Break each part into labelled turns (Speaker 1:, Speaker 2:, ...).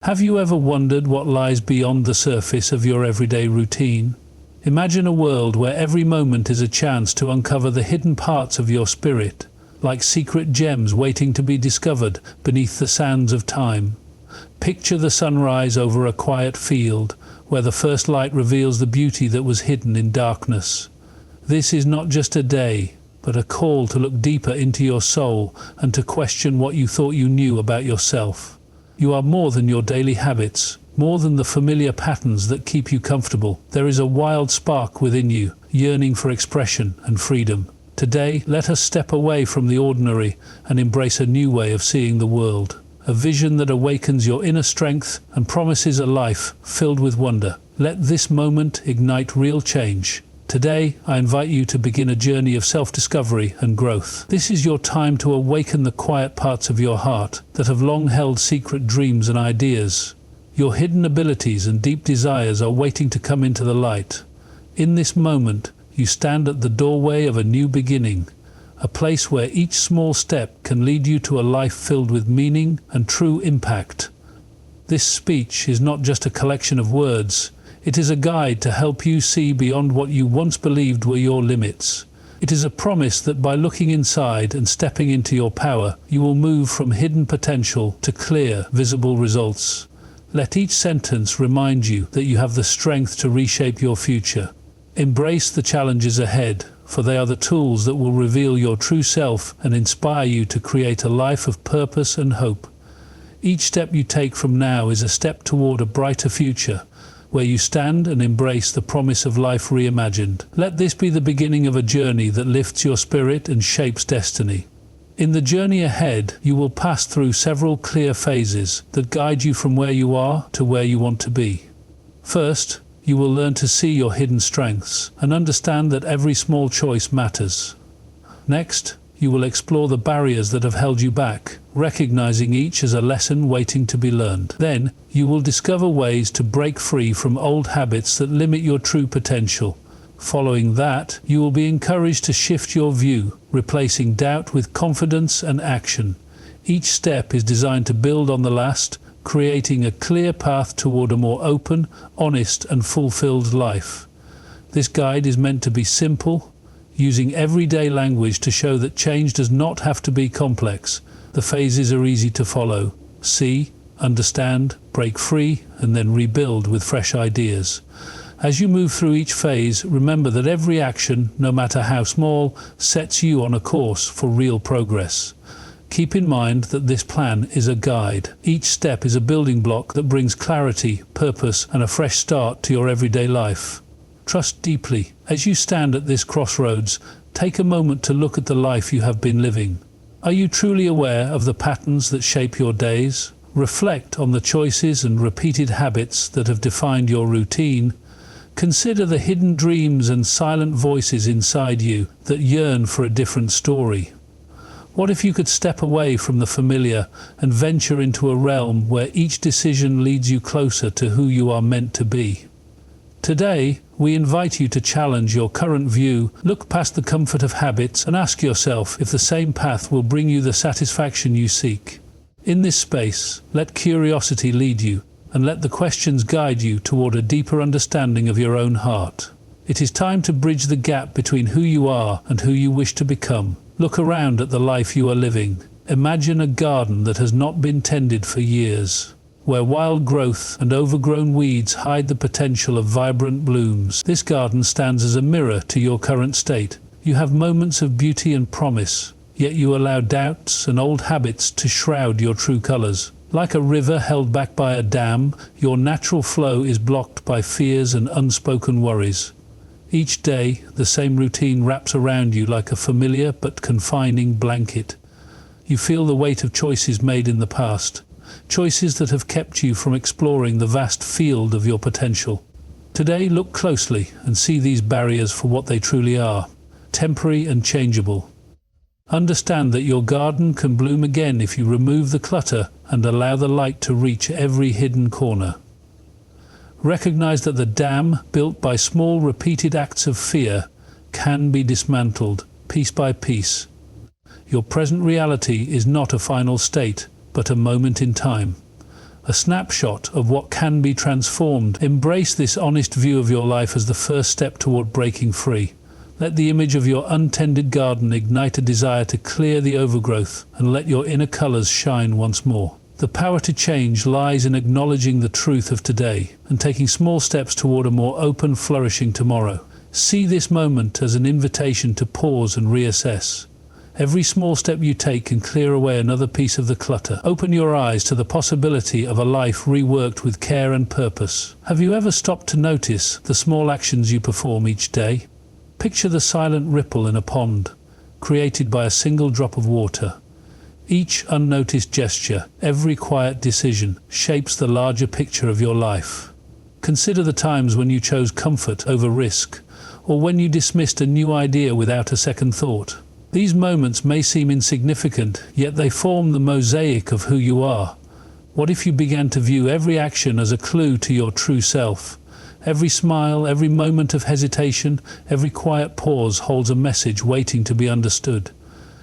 Speaker 1: Have you ever wondered what lies beyond the surface of your everyday routine? Imagine a world where every moment is a chance to uncover the hidden parts of your spirit, like secret gems waiting to be discovered beneath the sands of time. Picture the sunrise over a quiet field, where the first light reveals the beauty that was hidden in darkness. This is not just a day, but a call to look deeper into your soul and to question what you thought you knew about yourself. You are more than your daily habits, more than the familiar patterns that keep you comfortable. There is a wild spark within you, yearning for expression and freedom. Today, let us step away from the ordinary and embrace a new way of seeing the world. A vision that awakens your inner strength and promises a life filled with wonder. Let this moment ignite real change. Today, I invite you to begin a journey of self-discovery and growth. This is your time to awaken the quiet parts of your heart that have long held secret dreams and ideas. Your hidden abilities and deep desires are waiting to come into the light. In this moment, you stand at the doorway of a new beginning, a place where each small step can lead you to a life filled with meaning and true impact. This speech is not just a collection of words. It is a guide to help you see beyond what you once believed were your limits. It is a promise that by looking inside and stepping into your power, you will move from hidden potential to clear, visible results. Let each sentence remind you that you have the strength to reshape your future. Embrace the challenges ahead, for they are the tools that will reveal your true self and inspire you to create a life of purpose and hope. Each step you take from now is a step toward a brighter future, where you stand and embrace the promise of life reimagined. Let this be the beginning of a journey that lifts your spirit and shapes destiny. In the journey ahead, you will pass through several clear phases that guide you from where you are to where you want to be. First, you will learn to see your hidden strengths and understand that every small choice matters. Next, you will explore the barriers that have held you back, recognizing each as a lesson waiting to be learned. Then, you will discover ways to break free from old habits that limit your true potential. Following that, you will be encouraged to shift your view, replacing doubt with confidence and action. Each step is designed to build on the last, creating a clear path toward a more open, honest, and fulfilled life. This guide is meant to be simple, using everyday language to show that change does not have to be complex. The phases are easy to follow. See, understand, break free, and then rebuild with fresh ideas. As you move through each phase, remember that every action, no matter how small, sets you on a course for real progress. Keep in mind that this plan is a guide. Each step is a building block that brings clarity, purpose, and a fresh start to your everyday life. Trust deeply. As you stand at this crossroads, take a moment to look at the life you have been living. Are you truly aware of the patterns that shape your days? Reflect on the choices and repeated habits that have defined your routine. Consider the hidden dreams and silent voices inside you that yearn for a different story. What if you could step away from the familiar and venture into a realm where each decision leads you closer to who you are meant to be? Today, we invite you to challenge your current view, look past the comfort of habits, and ask yourself if the same path will bring you the satisfaction you seek. In this space, let curiosity lead you, and let the questions guide you toward a deeper understanding of your own heart. It is time to bridge the gap between who you are and who you wish to become. Look around at the life you are living. Imagine a garden that has not been tended for years, where wild growth and overgrown weeds hide the potential of vibrant blooms. This garden stands as a mirror to your current state. You have moments of beauty and promise, yet you allow doubts and old habits to shroud your true colors. Like a river held back by a dam, your natural flow is blocked by fears and unspoken worries. Each day, the same routine wraps around you like a familiar but confining blanket. You feel the weight of choices made in the past, choices that have kept you from exploring the vast field of your potential. Today, look closely and see these barriers for what they truly are, temporary and changeable. Understand that your garden can bloom again if you remove the clutter and allow the light to reach every hidden corner. Recognize that the dam, built by small repeated acts of fear, can be dismantled, piece by piece. Your present reality is not a final state, but a moment in time. a snapshot of what can be transformed. Embrace this honest view of your life as the first step toward breaking free. Let the image of your untended garden ignite a desire to clear the overgrowth and let your inner colors shine once more. The power to change lies in acknowledging the truth of today and taking small steps toward a more open, flourishing tomorrow. See this moment as an invitation to pause and reassess. Every small step you take can clear away another piece of the clutter. Open your eyes to the possibility of a life reworked with care and purpose. Have you ever stopped to notice the small actions you perform each day? Picture the silent ripple in a pond, created by a single drop of water. Each unnoticed gesture, every quiet decision, shapes the larger picture of your life. Consider the times when you chose comfort over risk, or when you dismissed a new idea without a second thought. These moments may seem insignificant, yet they form the mosaic of who you are. What if you began to view every action as a clue to your true self? Every smile, every moment of hesitation, every quiet pause holds a message waiting to be understood.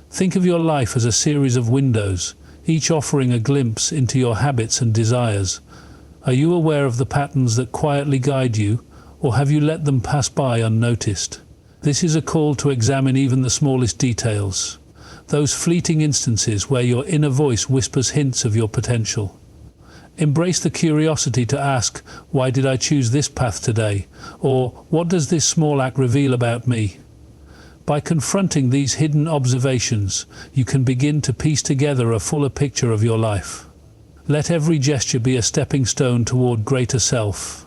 Speaker 1: Think of your life as a series of windows, each offering a glimpse into your habits and desires. Are you aware of the patterns that quietly guide you, or have you let them pass by unnoticed? This is a call to examine even the smallest details, those fleeting instances where your inner voice whispers hints of your potential. Embrace the curiosity to ask, why did I choose this path today? Or, what does this small act reveal about me? By confronting these hidden observations, you can begin to piece together a fuller picture of your life. Let every gesture be a stepping stone toward greater self.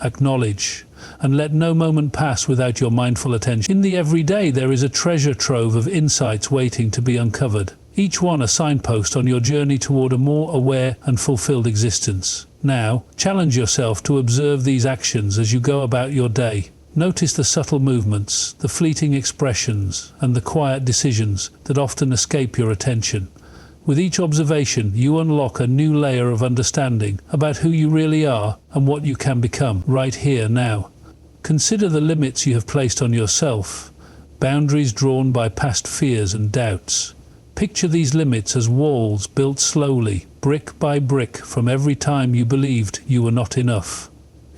Speaker 1: Acknowledge, and let no moment pass without your mindful attention. In the everyday, there is a treasure trove of insights waiting to be uncovered, each one a signpost on your journey toward a more aware and fulfilled existence. Now, challenge yourself to observe these actions as you go about your day. Notice the subtle movements, the fleeting expressions, and the quiet decisions that often escape your attention. With each observation, you unlock a new layer of understanding about who you really are and what you can become right here now. Consider the limits you have placed on yourself, boundaries drawn by past fears and doubts. Picture these limits as walls built slowly, brick by brick, from every time you believed you were not enough.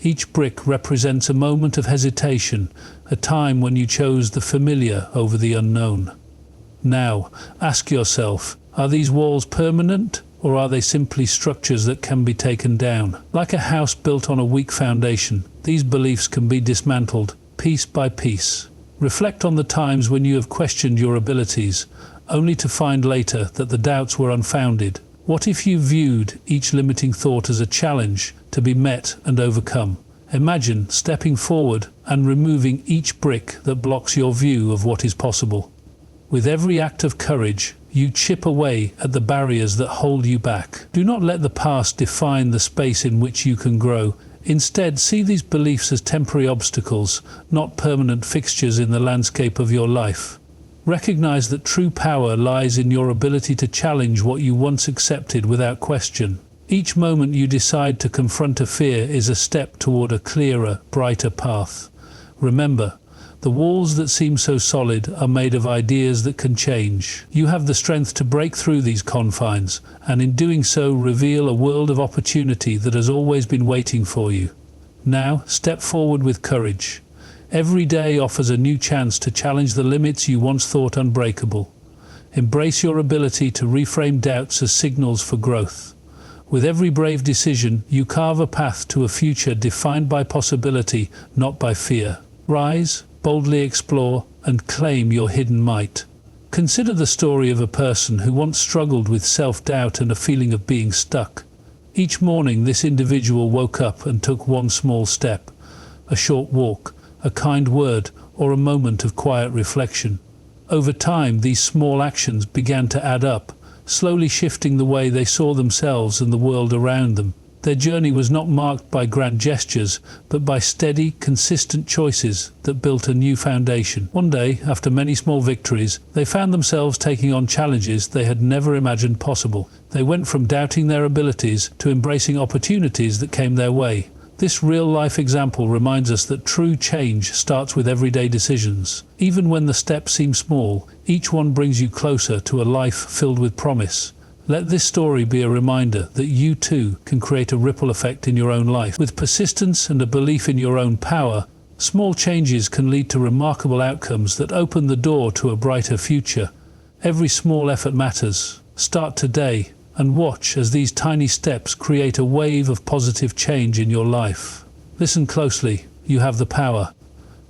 Speaker 1: Each brick represents a moment of hesitation, a time when you chose the familiar over the unknown. Now, ask yourself, are these walls permanent, or are they simply structures that can be taken down? Like a house built on a weak foundation, these beliefs can be dismantled, piece by piece. Reflect on the times when you have questioned your abilities, only to find later that the doubts were unfounded. What if you viewed each limiting thought as a challenge to be met and overcome? Imagine stepping forward and removing each brick that blocks your view of what is possible. With every act of courage, you chip away at the barriers that hold you back. Do not let the past define the space in which you can grow. Instead, see these beliefs as temporary obstacles, not permanent fixtures in the landscape of your life. Recognize that true power lies in your ability to challenge what you once accepted without question. Each moment you decide to confront a fear is a step toward a clearer, brighter path. Remember, the walls that seem so solid are made of ideas that can change. You have the strength to break through these confines, and in doing so reveal a world of opportunity that has always been waiting for you. Now, step forward with courage. Every day offers a new chance to challenge the limits you once thought unbreakable. Embrace your ability to reframe doubts as signals for growth. With every brave decision, you carve a path to a future defined by possibility, not by fear. Rise, boldly explore, and claim your hidden might. Consider the story of a person who once struggled with self-doubt and a feeling of being stuck. Each morning, this individual woke up and took one small step, a short walk, a kind word, or a moment of quiet reflection. Over time, these small actions began to add up, slowly shifting the way they saw themselves and the world around them. Their journey was not marked by grand gestures, but by steady, consistent choices that built a new foundation. One day, after many small victories, they found themselves taking on challenges they had never imagined possible. They went from doubting their abilities to embracing opportunities that came their way. This real-life example reminds us that true change starts with everyday decisions. Even when the steps seem small, each one brings you closer to a life filled with promise. Let this story be a reminder that you too can create a ripple effect in your own life. With persistence and a belief in your own power, small changes can lead to remarkable outcomes that open the door to a brighter future. Every small effort matters. Start today and watch as these tiny steps create a wave of positive change in your life. Listen closely. You have the power.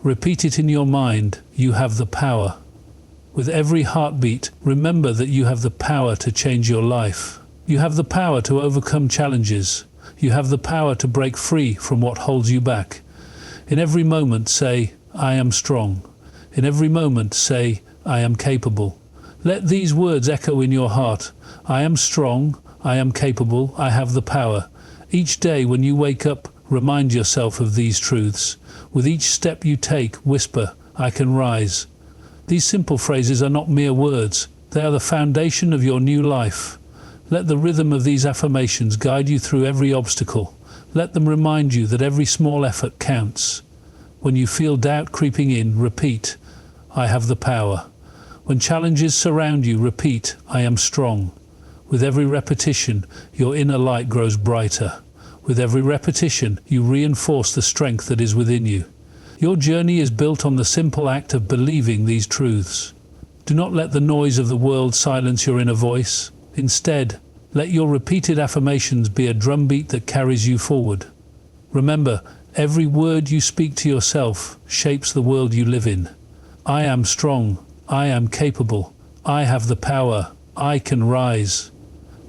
Speaker 1: Repeat it in your mind. You have the power. With every heartbeat, remember that you have the power to change your life. You have the power to overcome challenges. You have the power to break free from what holds you back. In every moment, say, I am strong. In every moment, say, I am capable. Let these words echo in your heart. I am strong. I am capable. I have the power. Each day when you wake up, remind yourself of these truths. With each step you take, whisper, I can rise. These simple phrases are not mere words. They are the foundation of your new life. Let the rhythm of these affirmations guide you through every obstacle. Let them remind you that every small effort counts. When you feel doubt creeping in, repeat, I have the power. When challenges surround you, repeat, I am strong. With every repetition, your inner light grows brighter. With every repetition, you reinforce the strength that is within you. Your journey is built on the simple act of believing these truths. Do not let the noise of the world silence your inner voice. Instead, let your repeated affirmations be a drumbeat that carries you forward. Remember, every word you speak to yourself shapes the world you live in. I am strong. I am capable. I have the power. I can rise.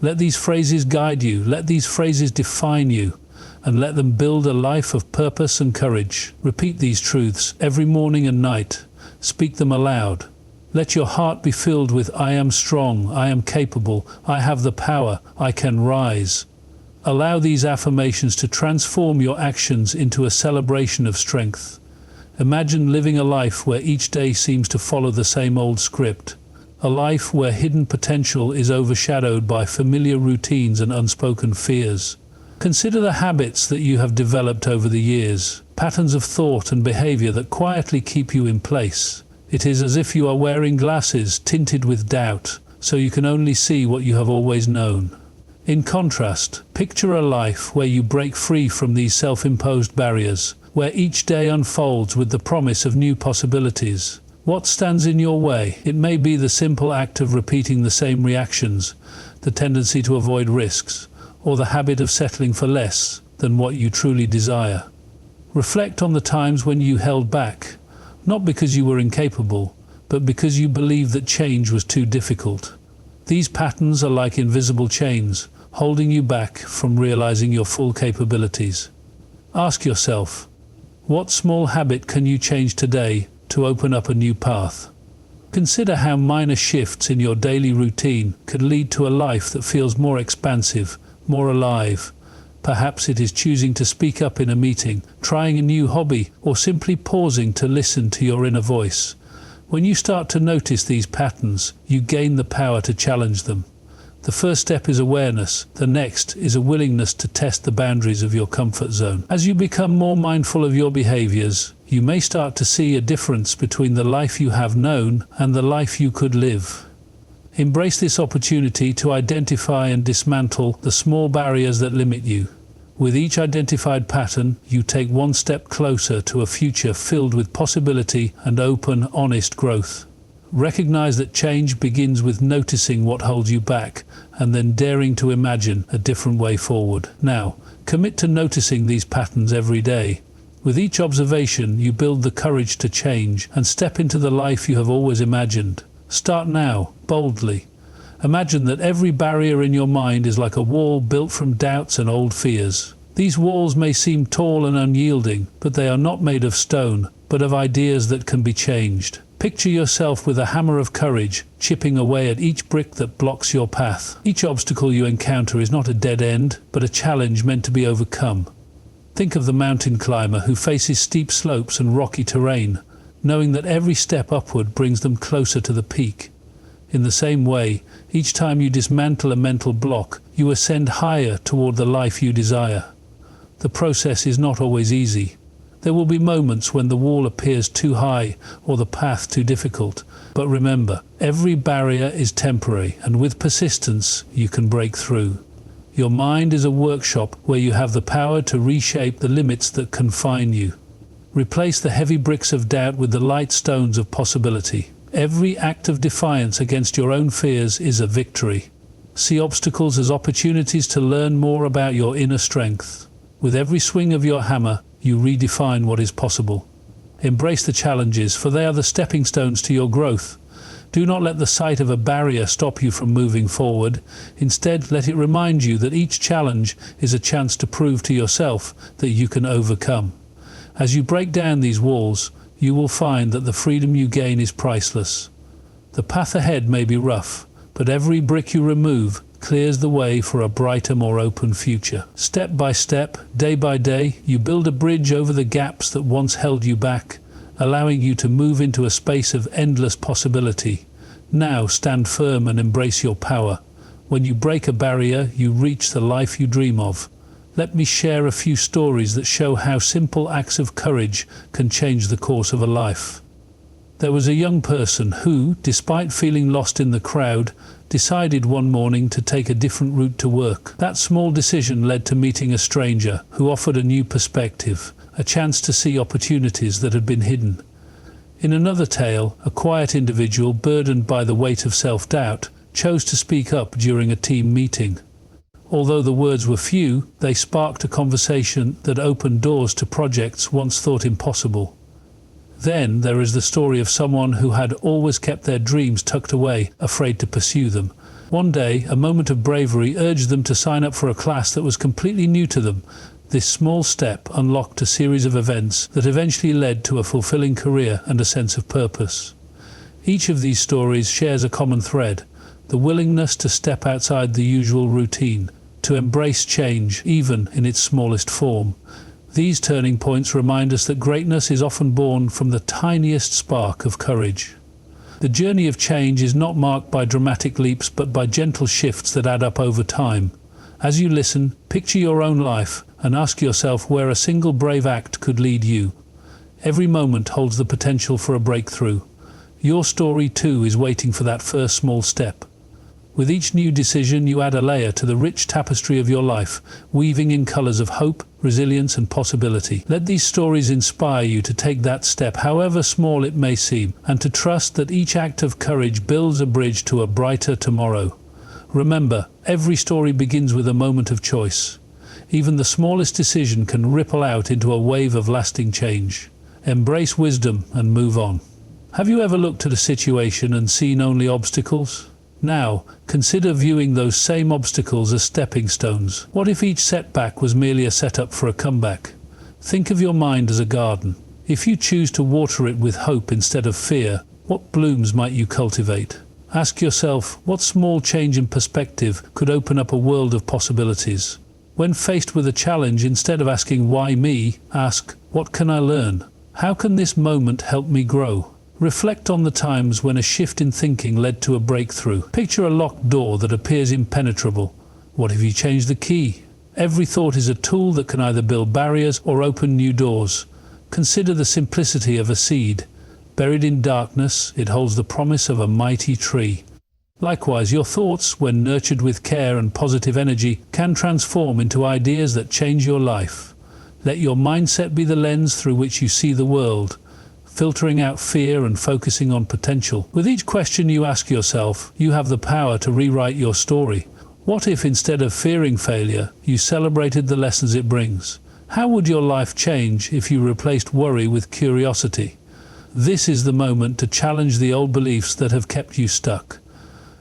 Speaker 1: Let these phrases guide you. Let these phrases define you. And let them build a life of purpose and courage. Repeat these truths every morning and night. Speak them aloud. Let your heart be filled with I am strong, I am capable, I have the power, I can rise. Allow these affirmations to transform your actions into a celebration of strength. Imagine living a life where each day seems to follow the same old script. A life where hidden potential is overshadowed by familiar routines and unspoken fears. Consider the habits that you have developed over the years, patterns of thought and behavior that quietly keep you in place. It is as if you are wearing glasses tinted with doubt, so you can only see what you have always known. In contrast, picture a life where you break free from these self-imposed barriers, where each day unfolds with the promise of new possibilities. What stands in your way? It may be the simple act of repeating the same reactions, the tendency to avoid risks, or the habit of settling for less than what you truly desire. Reflect on the times when you held back, not because you were incapable, but because you believed that change was too difficult. These patterns are like invisible chains, holding you back from realizing your full capabilities. Ask yourself, what small habit can you change today to open up a new path? Consider how minor shifts in your daily routine could lead to a life that feels more expansive, more alive. Perhaps it is choosing to speak up in a meeting, trying a new hobby, or simply pausing to listen to your inner voice. When you start to notice these patterns, you gain the power to challenge them. The first step is awareness. The next is a willingness to test the boundaries of your comfort zone. As you become more mindful of your behaviors, you may start to see a difference between the life you have known and the life you could live. Embrace this opportunity to identify and dismantle the small barriers that limit you. With each identified pattern, you take one step closer to a future filled with possibility and open, honest growth. Recognize that change begins with noticing what holds you back and then daring to imagine a different way forward. Now, commit to noticing these patterns every day. With each observation, you build the courage to change and step into the life you have always imagined. Start now, boldly. Imagine that every barrier in your mind is like a wall built from doubts and old fears. These walls may seem tall and unyielding, but they are not made of stone, but of ideas that can be changed. Picture yourself with a hammer of courage, chipping away at each brick that blocks your path. Each obstacle you encounter is not a dead end, but a challenge meant to be overcome. Think of the mountain climber who faces steep slopes and rocky terrain, knowing that every step upward brings them closer to the peak. In the same way, each time you dismantle a mental block, you ascend higher toward the life you desire. The process is not always easy. There will be moments when the wall appears too high or the path too difficult. But remember, every barrier is temporary, and with persistence, you can break through. Your mind is a workshop where you have the power to reshape the limits that confine you. Replace the heavy bricks of doubt with the light stones of possibility. Every act of defiance against your own fears is a victory. See obstacles as opportunities to learn more about your inner strength. With every swing of your hammer, you redefine what is possible. Embrace the challenges, for they are the stepping stones to your growth. Do not let the sight of a barrier stop you from moving forward. Instead, let it remind you that each challenge is a chance to prove to yourself that you can overcome. As you break down these walls, you will find that the freedom you gain is priceless. The path ahead may be rough, but every brick you remove clears the way for a brighter, more open future. Step by step, day by day, you build a bridge over the gaps that once held you back, allowing you to move into a space of endless possibility. Now stand firm and embrace your power. When you break a barrier, you reach the life you dream of. Let me share a few stories that show how simple acts of courage can change the course of a life. There was a young person who, despite feeling lost in the crowd, decided one morning to take a different route to work. That small decision led to meeting a stranger who offered a new perspective, a chance to see opportunities that had been hidden. In another tale, a quiet individual burdened by the weight of self-doubt chose to speak up during a team meeting. Although the words were few, they sparked a conversation that opened doors to projects once thought impossible. Then there is the story of someone who had always kept their dreams tucked away, afraid to pursue them. One day, a moment of bravery urged them to sign up for a class that was completely new to them. This small step unlocked a series of events that eventually led to a fulfilling career and a sense of purpose. Each of these stories shares a common thread: the willingness to step outside the usual routine, to embrace change, even in its smallest form. These turning points remind us that greatness is often born from the tiniest spark of courage. The journey of change is not marked by dramatic leaps, but by gentle shifts that add up over time. As you listen, picture your own life and ask yourself where a single brave act could lead you. Every moment holds the potential for a breakthrough. Your story too is waiting for that first small step. With each new decision, you add a layer to the rich tapestry of your life, weaving in colors of hope, resilience, and possibility. Let these stories inspire you to take that step, however small it may seem, and to trust that each act of courage builds a bridge to a brighter tomorrow. Remember, every story begins with a moment of choice. Even the smallest decision can ripple out into a wave of lasting change. Embrace wisdom and move on. Have you ever looked at a situation and seen only obstacles? Now, consider viewing those same obstacles as stepping stones. What if each setback was merely a setup for a comeback? Think of your mind as a garden. If you choose to water it with hope instead of fear, what blooms might you cultivate? Ask yourself, what small change in perspective could open up a world of possibilities? When faced with a challenge, instead of asking, "Why me?" ask, "What can I learn? How can this moment help me grow?" Reflect on the times when a shift in thinking led to a breakthrough. Picture a locked door that appears impenetrable. What if you change the key? Every thought is a tool that can either build barriers or open new doors. Consider the simplicity of a seed. Buried in darkness, it holds the promise of a mighty tree. Likewise, your thoughts, when nurtured with care and positive energy, can transform into ideas that change your life. Let your mindset be the lens through which you see the world, filtering out fear and focusing on potential. With each question you ask yourself, you have the power to rewrite your story. What if, instead of fearing failure, you celebrated the lessons it brings? How would your life change if you replaced worry with curiosity? This is the moment to challenge the old beliefs that have kept you stuck.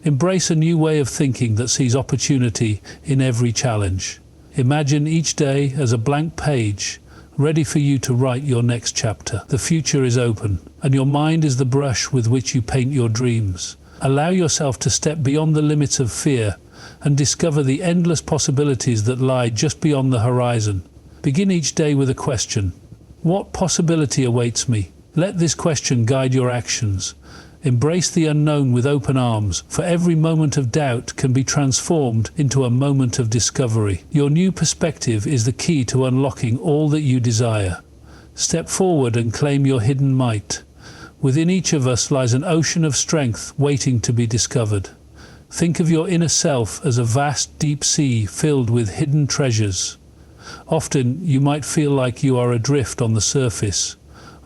Speaker 1: Embrace a new way of thinking that sees opportunity in every challenge. Imagine each day as a blank page, ready for you to write your next chapter. The future is open, and your mind is the brush with which you paint your dreams. Allow yourself to step beyond the limits of fear and discover the endless possibilities that lie just beyond the horizon. Begin each day with a question. What possibility awaits me? Let this question guide your actions. Embrace the unknown with open arms, for every moment of doubt can be transformed into a moment of discovery. Your new perspective is the key to unlocking all that you desire. Step forward and claim your hidden might. Within each of us lies an ocean of strength waiting to be discovered. Think of your inner self as a vast, deep sea filled with hidden treasures. Often you might feel like you are adrift on the surface,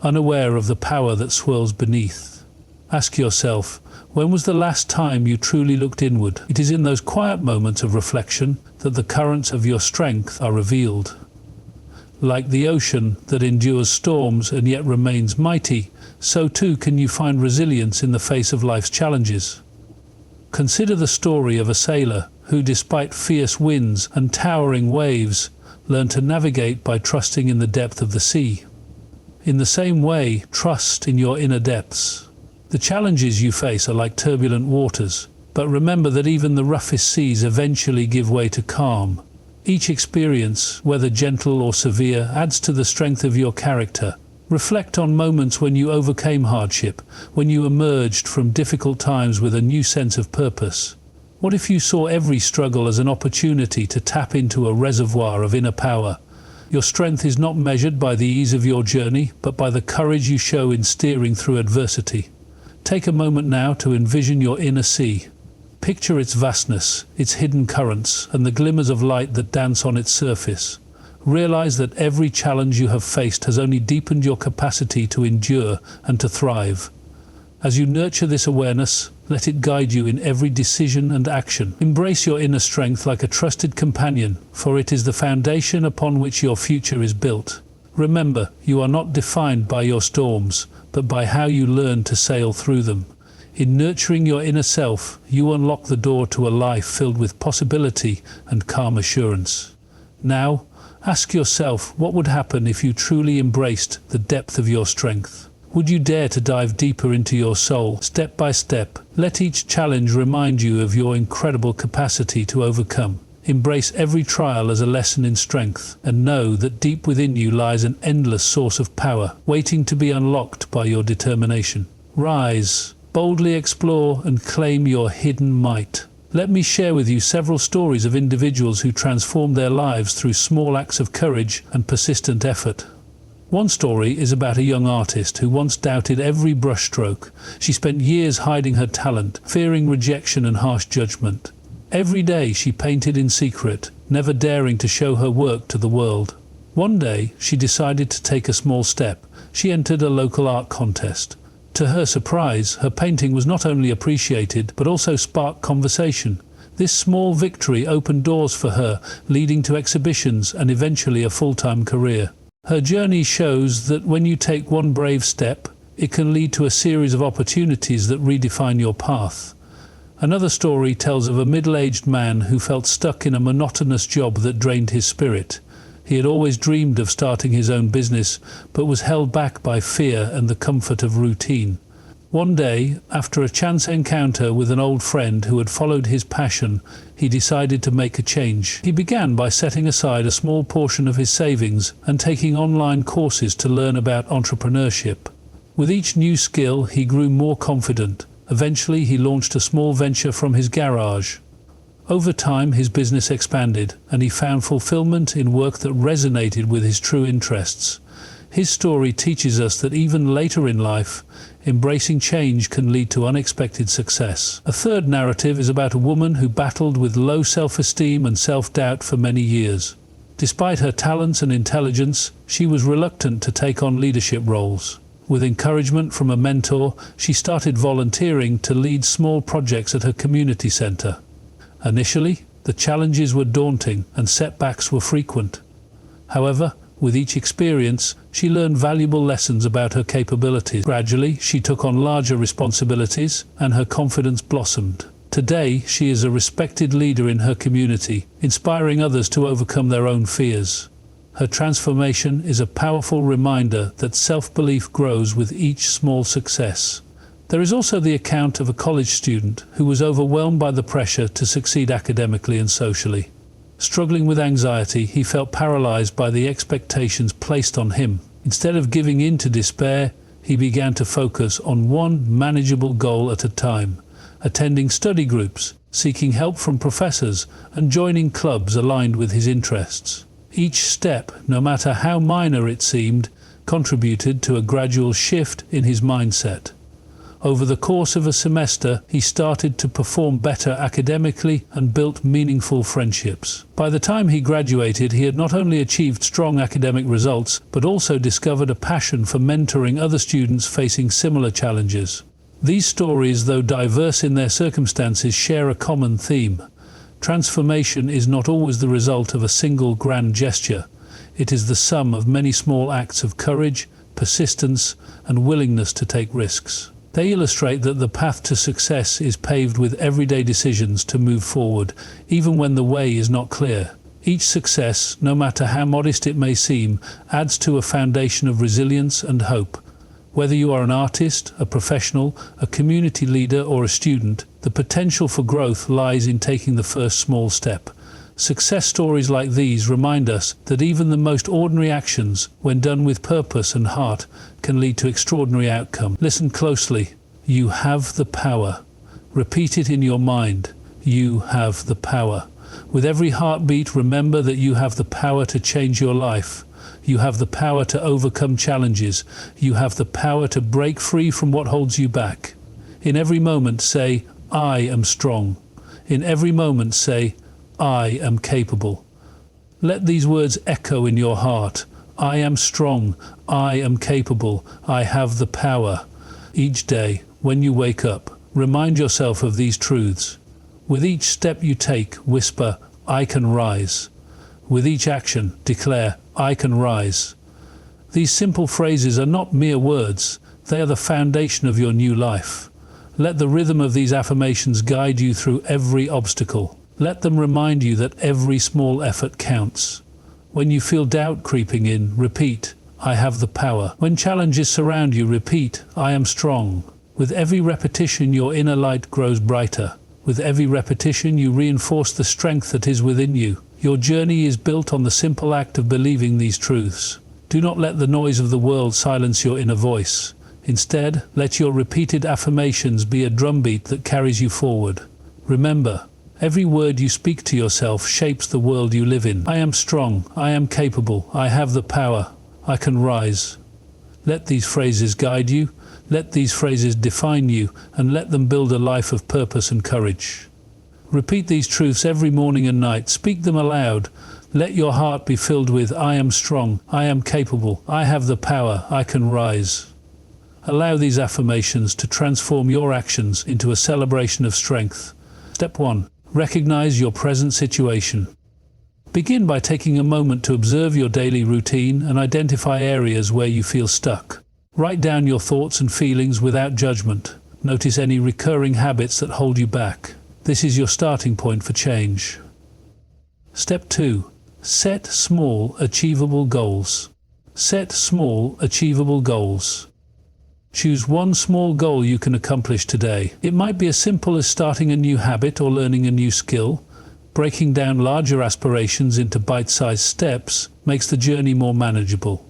Speaker 1: unaware of the power that swirls beneath. Ask yourself, when was the last time you truly looked inward? It is in those quiet moments of reflection that the currents of your strength are revealed. Like the ocean that endures storms and yet remains mighty, so too can you find resilience in the face of life's challenges. Consider the story of a sailor who, despite fierce winds and towering waves, learned to navigate by trusting in the depth of the sea. In the same way, trust in your inner depths. The challenges you face are like turbulent waters, but remember that even the roughest seas eventually give way to calm. Each experience, whether gentle or severe, adds to the strength of your character. Reflect on moments when you overcame hardship, when you emerged from difficult times with a new sense of purpose. What if you saw every struggle as an opportunity to tap into a reservoir of inner power? Your strength is not measured by the ease of your journey, but by the courage you show in steering through adversity. Take a moment now to envision your inner sea. Picture its vastness, its hidden currents, and the glimmers of light that dance on its surface. Realize that every challenge you have faced has only deepened your capacity to endure and to thrive. As you nurture this awareness, let it guide you in every decision and action. Embrace your inner strength like a trusted companion, for it is the foundation upon which your future is built. Remember, you are not defined by your storms, but by how you learn to sail through them. In nurturing your inner self, you unlock the door to a life filled with possibility and calm assurance. Now, ask yourself what would happen if you truly embraced the depth of your strength. Would you dare to dive deeper into your soul, step by step? Let each challenge remind you of your incredible capacity to overcome. Embrace every trial as a lesson in strength, and know that deep within you lies an endless source of power, waiting to be unlocked by your determination. Rise, boldly explore, and claim your hidden might. Let me share with you several stories of individuals who transformed their lives through small acts of courage and persistent effort. One story is about a young artist who once doubted every brushstroke. She spent years hiding her talent, fearing rejection and harsh judgment. Every day she painted in secret, never daring to show her work to the world. One day she decided to take a small step. She entered a local art contest. To her surprise, her painting was not only appreciated, but also sparked conversation. This small victory opened doors for her, leading to exhibitions and eventually a full-time career. Her journey shows that when you take one brave step, it can lead to a series of opportunities that redefine your path. Another story tells of a middle-aged man who felt stuck in a monotonous job that drained his spirit. He had always dreamed of starting his own business, but was held back by fear and the comfort of routine. One day, after a chance encounter with an old friend who had followed his passion, he decided to make a change. He began by setting aside a small portion of his savings and taking online courses to learn about entrepreneurship. With each new skill, he grew more confident. Eventually, he launched a small venture from his garage. Over time, his business expanded, and he found fulfillment in work that resonated with his true interests. His story teaches us that even later in life, embracing change can lead to unexpected success. A third narrative is about a woman who battled with low self-esteem and self-doubt for many years. Despite her talents and intelligence, she was reluctant to take on leadership roles. With encouragement from a mentor, she started volunteering to lead small projects at her community center. Initially, the challenges were daunting and setbacks were frequent. However, with each experience, she learned valuable lessons about her capabilities. Gradually, she took on larger responsibilities and her confidence blossomed. Today, she is a respected leader in her community, inspiring others to overcome their own fears. Her transformation is a powerful reminder that self-belief grows with each small success. There is also the account of a college student who was overwhelmed by the pressure to succeed academically and socially. Struggling with anxiety, he felt paralyzed by the expectations placed on him. Instead of giving in to despair, he began to focus on one manageable goal at a time, attending study groups, seeking help from professors, and joining clubs aligned with his interests. Each step, no matter how minor it seemed, contributed to a gradual shift in his mindset. Over the course of a semester, he started to perform better academically and built meaningful friendships. By the time he graduated, he had not only achieved strong academic results, but also discovered a passion for mentoring other students facing similar challenges. These stories, though diverse in their circumstances, share a common theme. Transformation is not always the result of a single grand gesture. It is the sum of many small acts of courage, persistence, and willingness to take risks. They illustrate that the path to success is paved with everyday decisions to move forward, even when the way is not clear. Each success, no matter how modest it may seem, adds to a foundation of resilience and hope. Whether you are an artist, a professional, a community leader, or a student, the potential for growth lies in taking the first small step. Success stories like these remind us that even the most ordinary actions, when done with purpose and heart, can lead to extraordinary outcomes. Listen closely. You have the power. Repeat it in your mind. You have the power. With every heartbeat, remember that you have the power to change your life. You have the power to overcome challenges. You have the power to break free from what holds you back. In every moment, say, I am strong. In every moment, say, I am capable. Let these words echo in your heart. I am strong. I am capable. I have the power. Each day, when you wake up, remind yourself of these truths. With each step you take, whisper, I can rise. With each action, declare, I can rise. These simple phrases are not mere words. They are the foundation of your new life. Let the rhythm of these affirmations guide you through every obstacle. Let them remind you that every small effort counts. When you feel doubt creeping in, repeat, I have the power. When challenges surround you, repeat, I am strong. With every repetition, your inner light grows brighter. With every repetition, you reinforce the strength that is within you. Your journey is built on the simple act of believing these truths. Do not let the noise of the world silence your inner voice. Instead, let your repeated affirmations be a drumbeat that carries you forward. Remember, every word you speak to yourself shapes the world you live in. I am strong. I am capable. I have the power. I can rise. Let these phrases guide you. Let these phrases define you, and let them build a life of purpose and courage. Repeat these truths every morning and night. Speak them aloud. Let your heart be filled with, I am strong. I am capable. I have the power. I can rise. Allow these affirmations to transform your actions into a celebration of strength. Step 1. Recognize your present situation. Begin by taking a moment to observe your daily routine and identify areas where you feel stuck. Write down your thoughts and feelings without judgment. Notice any recurring habits that hold you back. This is your starting point for change. Step 2. Set small, achievable goals. Set small, achievable goals. Choose one small goal you can accomplish today. It might be as simple as starting a new habit or learning a new skill. Breaking down larger aspirations into bite-sized steps makes the journey more manageable.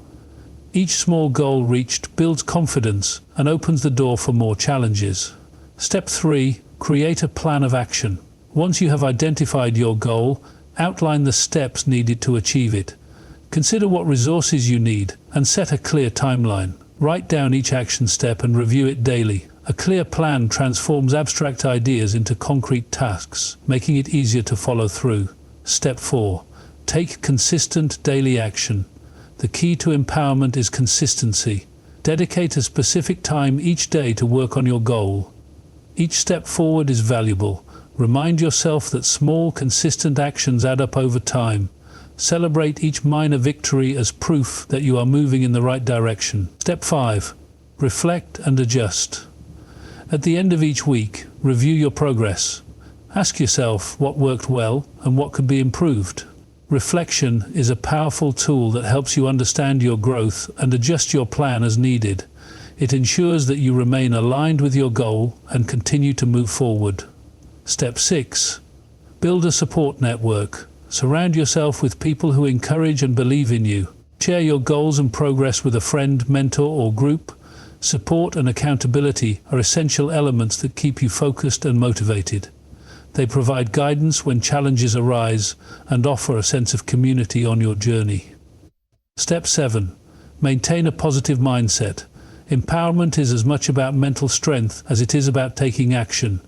Speaker 1: Each small goal reached builds confidence and opens the door for more challenges. Step 3. Create a plan of action. Once you have identified your goal, outline the steps needed to achieve it. Consider what resources you need and set a clear timeline. Write down each action step and review it daily. A clear plan transforms abstract ideas into concrete tasks, making it easier to follow through. Step 4. Take consistent daily action. The key to empowerment is consistency. Dedicate a specific time each day to work on your goal. Each step forward is valuable. Remind yourself that small, consistent actions add up over time. Celebrate each minor victory as proof that you are moving in the right direction. Step 5. Reflect and adjust. At the end of each week, review your progress. Ask yourself what worked well and what could be improved. Reflection is a powerful tool that helps you understand your growth and adjust your plan as needed. It ensures that you remain aligned with your goal and continue to move forward. Step 6. Build a support network. Surround yourself with people who encourage and believe in you. Share your goals and progress with a friend, mentor, or group. Support and accountability are essential elements that keep you focused and motivated. They provide guidance when challenges arise and offer a sense of community on your journey. Step 7. Maintain a positive mindset. Empowerment is as much about mental strength as it is about taking action.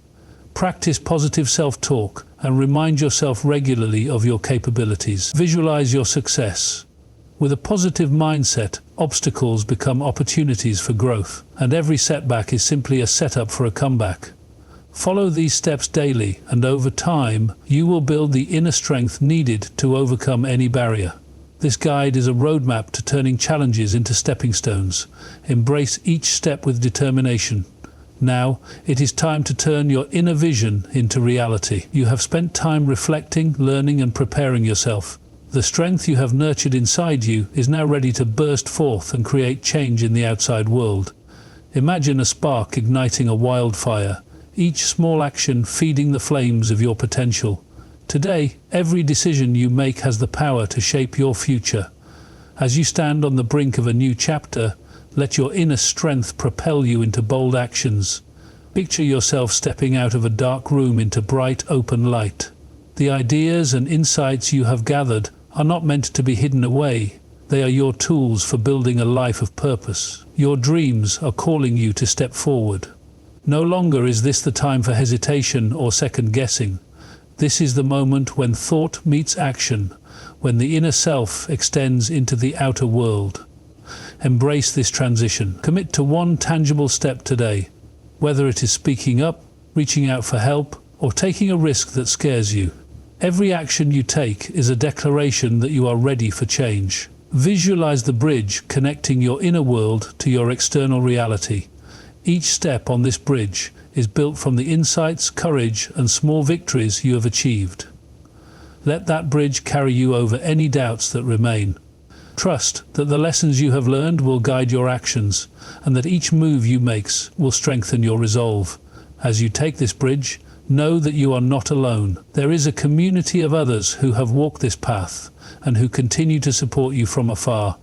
Speaker 1: Practice positive self-talk and remind yourself regularly of your capabilities. Visualize your success. With a positive mindset, obstacles become opportunities for growth, and every setback is simply a setup for a comeback. Follow these steps daily, and over time, you will build the inner strength needed to overcome any barrier. This guide is a roadmap to turning challenges into stepping stones. Embrace each step with determination. Now, it is time to turn your inner vision into reality. You have spent time reflecting, learning, and preparing yourself. The strength you have nurtured inside you is now ready to burst forth and create change in the outside world. Imagine a spark igniting a wildfire, each small action feeding the flames of your potential. Today, every decision you make has the power to shape your future. As you stand on the brink of a new chapter, let your inner strength propel you into bold actions. Picture yourself stepping out of a dark room into bright, open light. The ideas and insights you have gathered are not meant to be hidden away. They are your tools for building a life of purpose. Your dreams are calling you to step forward. No longer is this the time for hesitation or second guessing. This is the moment when thought meets action, when the inner self extends into the outer world. Embrace this transition. Commit to one tangible step today, whether it is speaking up, reaching out for help, or taking a risk that scares you. Every action you take is a declaration that you are ready for change. Visualize the bridge connecting your inner world to your external reality. Each step on this bridge is built from the insights, courage, and small victories you have achieved. Let that bridge carry you over any doubts that remain. Trust that the lessons you have learned will guide your actions, and that each move you make will strengthen your resolve. As you take this bridge, know that you are not alone. There is a community of others who have walked this path, and who continue to support you from afar.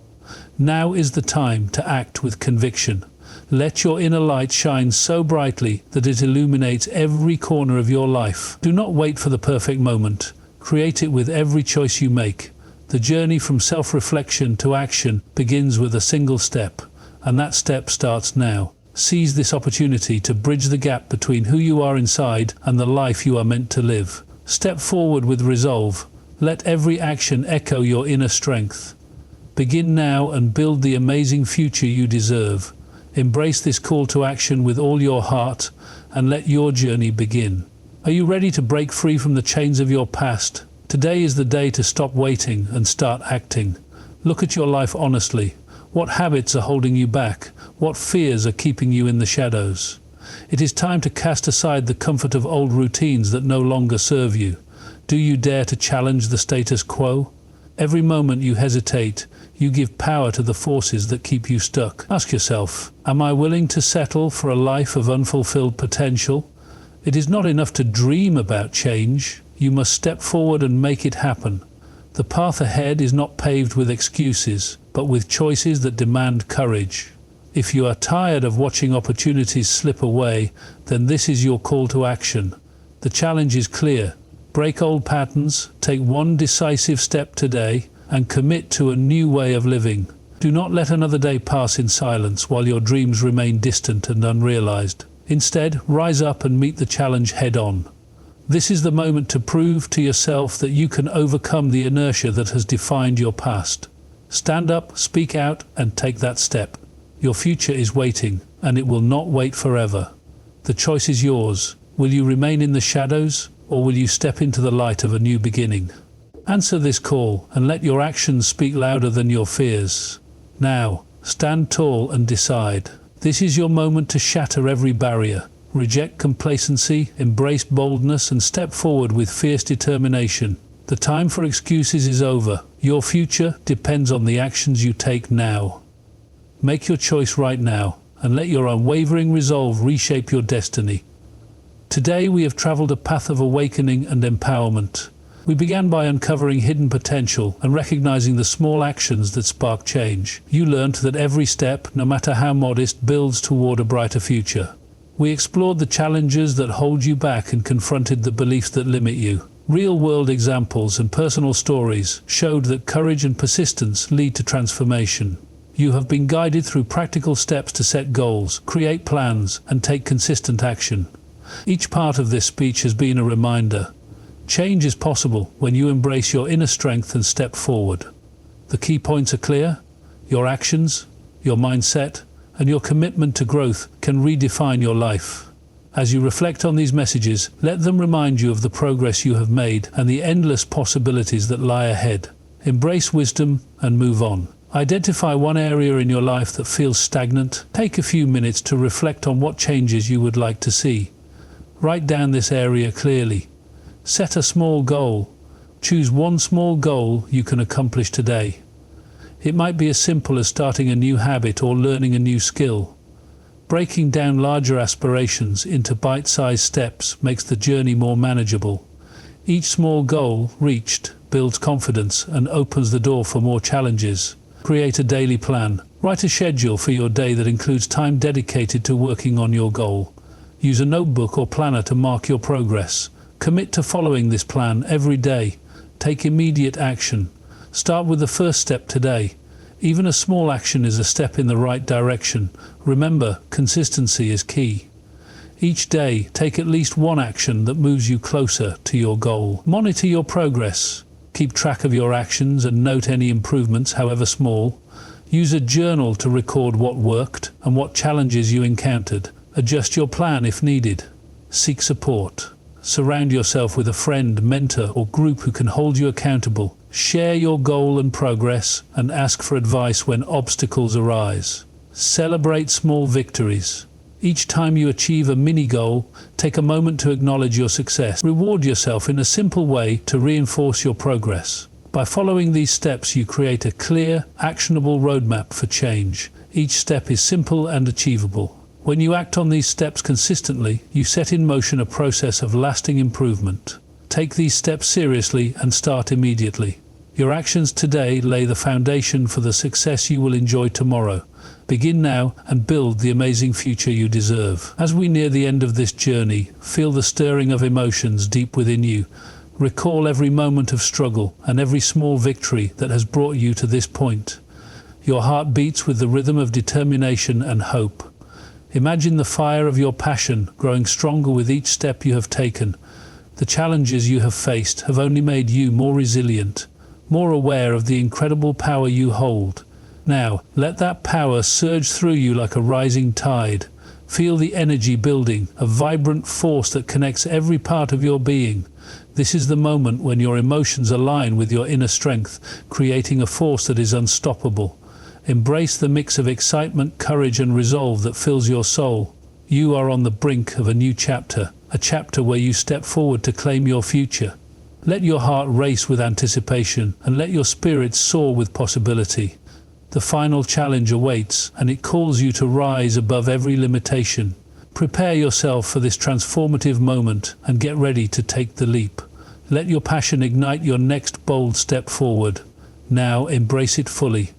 Speaker 1: Now is the time to act with conviction. Let your inner light shine so brightly that it illuminates every corner of your life. Do not wait for the perfect moment. Create it with every choice you make. The journey from self-reflection to action begins with a single step, and that step starts now. Seize this opportunity to bridge the gap between who you are inside and the life you are meant to live. Step forward with resolve. Let every action echo your inner strength. Begin now and build the amazing future you deserve. Embrace this call to action with all your heart and let your journey begin. Are you ready to break free from the chains of your past? Today is the day to stop waiting and start acting. Look at your life honestly. What habits are holding you back? What fears are keeping you in the shadows? It is time to cast aside the comfort of old routines that no longer serve you. Do you dare to challenge the status quo? Every moment you hesitate, you give power to the forces that keep you stuck. Ask yourself, am I willing to settle for a life of unfulfilled potential? It is not enough to dream about change. You must step forward and make it happen. The path ahead is not paved with excuses, but with choices that demand courage. If you are tired of watching opportunities slip away, then this is your call to action. The challenge is clear. Break old patterns, take one decisive step today, and commit to a new way of living. Do not let another day pass in silence while your dreams remain distant and unrealized. Instead, rise up and meet the challenge head-on. This is the moment to prove to yourself that you can overcome the inertia that has defined your past. Stand up, speak out, and take that step. Your future is waiting, and it will not wait forever. The choice is yours. Will you remain in the shadows, or will you step into the light of a new beginning? Answer this call, and let your actions speak louder than your fears. Now, stand tall and decide. This is your moment to shatter every barrier. Reject complacency, embrace boldness, and step forward with fierce determination. The time for excuses is over. Your future depends on the actions you take now. Make your choice right now, and let your unwavering resolve reshape your destiny. Today we have traveled a path of awakening and empowerment. We began by uncovering hidden potential and recognizing the small actions that spark change. You learned that every step, no matter how modest, builds toward a brighter future. We explored the challenges that hold you back and confronted the beliefs that limit you. Real-world examples and personal stories showed that courage and persistence lead to transformation. You have been guided through practical steps to set goals, create plans, and take consistent action. Each part of this speech has been a reminder. Change is possible when you embrace your inner strength and step forward. The key points are clear. Your actions, your mindset, and your commitment to growth can redefine your life. As you reflect on these messages, let them remind you of the progress you have made and the endless possibilities that lie ahead. Embrace wisdom and move on. Identify one area in your life that feels stagnant. Take a few minutes to reflect on what changes you would like to see. Write down this area clearly. Set a small goal. Choose one small goal you can accomplish today. It might be as simple as starting a new habit or learning a new skill. Breaking down larger aspirations into bite-sized steps makes the journey more manageable. Each small goal reached builds confidence and opens the door for more challenges. Create a daily plan. Write a schedule for your day that includes time dedicated to working on your goal. Use a notebook or planner to mark your progress. Commit to following this plan every day. Take immediate action. Start with the first step today. Even a small action is a step in the right direction. Remember, consistency is key. Each day, take at least one action that moves you closer to your goal. Monitor your progress. Keep track of your actions and note any improvements, however small. Use a journal to record what worked and what challenges you encountered. Adjust your plan if needed. Seek support. Surround yourself with a friend, mentor, or group who can hold you accountable. Share your goal and progress and ask for advice when obstacles arise. Celebrate small victories. Each time you achieve a mini goal, take a moment to acknowledge your success. Reward yourself in a simple way to reinforce your progress. By following these steps, you create a clear, actionable roadmap for change. Each step is simple and achievable. When you act on these steps consistently, you set in motion a process of lasting improvement. Take these steps seriously and start immediately. Your actions today lay the foundation for the success you will enjoy tomorrow. Begin now and build the amazing future you deserve. As we near the end of this journey, feel the stirring of emotions deep within you. Recall every moment of struggle and every small victory that has brought you to this point. Your heart beats with the rhythm of determination and hope. Imagine the fire of your passion growing stronger with each step you have taken. The challenges you have faced have only made you more resilient, more aware of the incredible power you hold. Now, let that power surge through you like a rising tide. Feel the energy building, a vibrant force that connects every part of your being. This is the moment when your emotions align with your inner strength, creating a force that is unstoppable. Embrace the mix of excitement, courage, and resolve that fills your soul. You are on the brink of a new chapter, a chapter where you step forward to claim your future. Let your heart race with anticipation and let your spirit soar with possibility. The final challenge awaits, and it calls you to rise above every limitation. Prepare yourself for this transformative moment and get ready to take the leap. Let your passion ignite your next bold step forward. Now embrace it fully.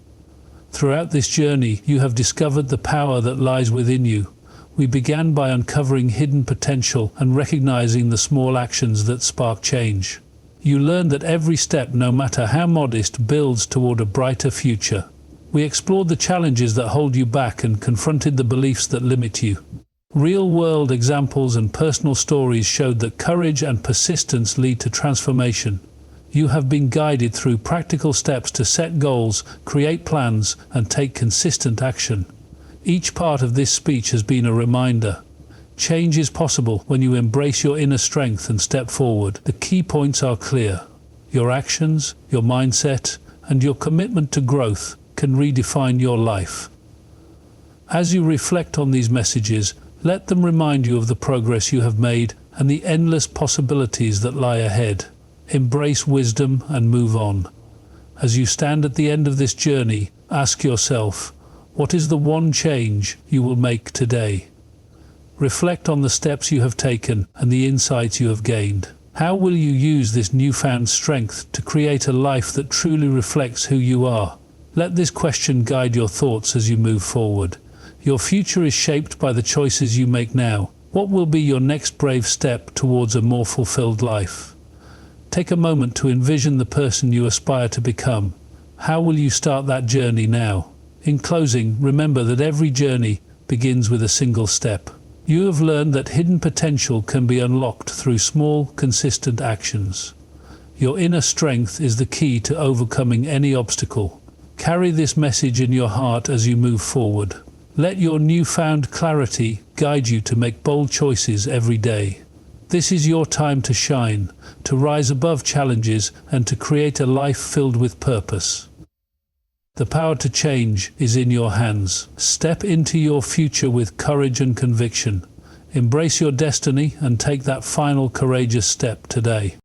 Speaker 1: Throughout this journey, you have discovered the power that lies within you. We began by uncovering hidden potential and recognizing the small actions that spark change. You learned that every step, no matter how modest, builds toward a brighter future. We explored the challenges that hold you back and confronted the beliefs that limit you. Real-world examples and personal stories showed that courage and persistence lead to transformation. You have been guided through practical steps to set goals, create plans, and take consistent action. Each part of this speech has been a reminder. Change is possible when you embrace your inner strength and step forward. The key points are clear. Your actions, your mindset, and your commitment to growth can redefine your life. As you reflect on these messages, let them remind you of the progress you have made and the endless possibilities that lie ahead. Embrace wisdom and move on. As you stand at the end of this journey, ask yourself, what is the one change you will make today? Reflect on the steps you have taken and the insights you have gained. How will you use this newfound strength to create a life that truly reflects who you are? Let this question guide your thoughts as you move forward. Your future is shaped by the choices you make now. What will be your next brave step towards a more fulfilled life? Take a moment to envision the person you aspire to become. How will you start that journey now? In closing, remember that every journey begins with a single step. You have learned that hidden potential can be unlocked through small, consistent actions. Your inner strength is the key to overcoming any obstacle. Carry this message in your heart as you move forward. Let your newfound clarity guide you to make bold choices every day. This is your time to shine, to rise above challenges, and to create a life filled with purpose. The power to change is in your hands. Step into your future with courage and conviction. Embrace your destiny and take that final courageous step today.